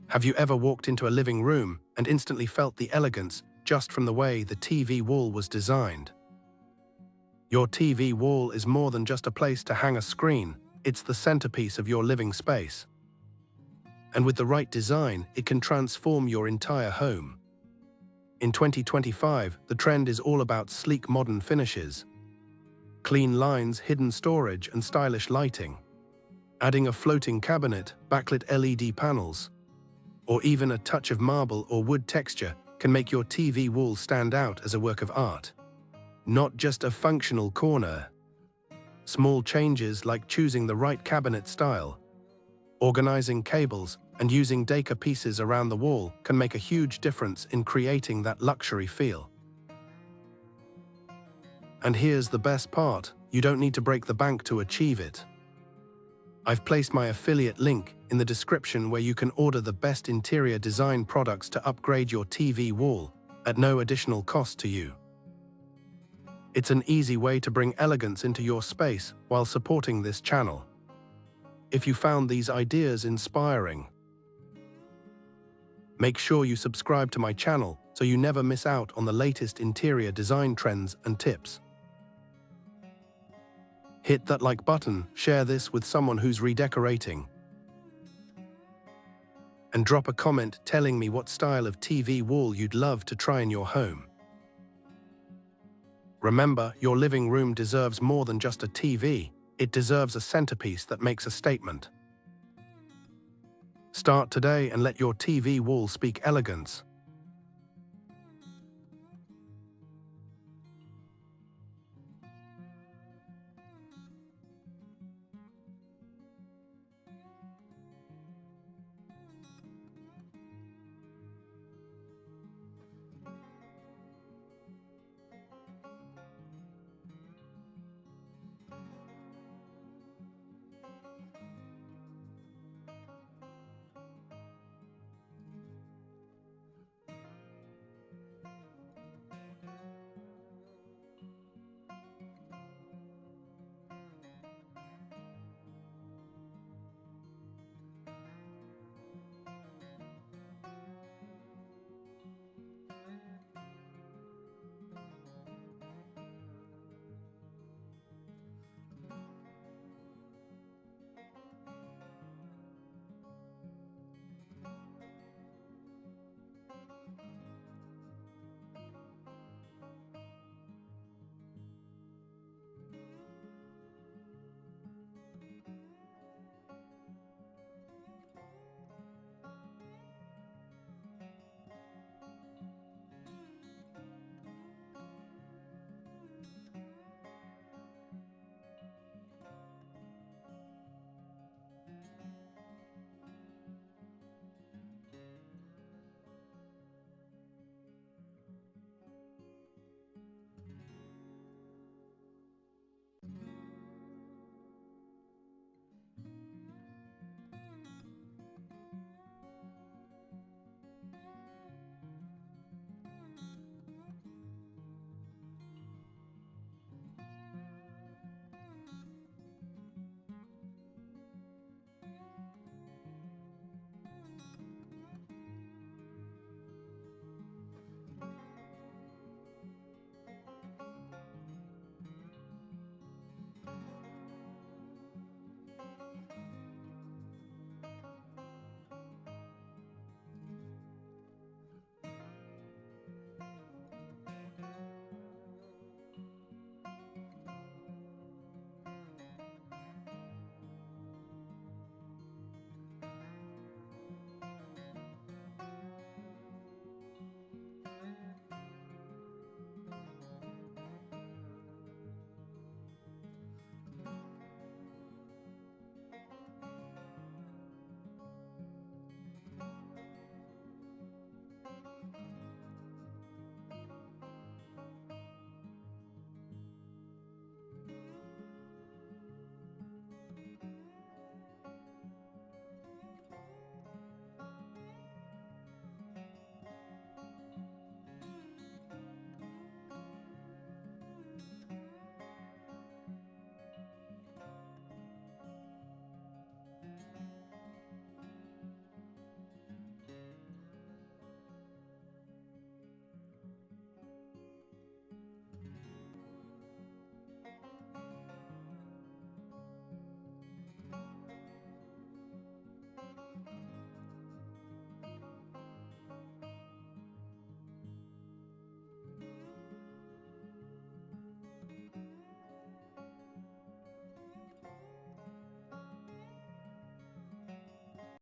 Have you ever walked into a living room and instantly felt the elegance just from the way the TV wall was designed? Your TV wall is more than just a place to hang a screen, it's the centerpiece of your living space. And with the right design, it can transform your entire home. In 2025, the trend is all about sleek modern finishes, clean lines, hidden storage, and stylish lighting. Adding a floating cabinet, backlit LED panels, or even a touch of marble or wood texture can make your TV wall stand out as a work of art. Not just a functional corner. Small changes like choosing the right cabinet style, organizing cables, and using decor pieces around the wall can make a huge difference in creating that luxury feel. And here's the best part, you don't need to break the bank to achieve it. I've placed my affiliate link in the description where you can order the best interior design products to upgrade your TV wall at no additional cost to you. It's an easy way to bring elegance into your space while supporting this channel. If you found these ideas inspiring, make sure you subscribe to my channel so you never miss out on the latest interior design trends and tips. Hit that like button, share this with someone who's redecorating, and drop a comment telling me what style of TV wall you'd love to try in your home. Remember, your living room deserves more than just a TV, it deserves a centerpiece that makes a statement. Start today and let your TV wall speak elegance.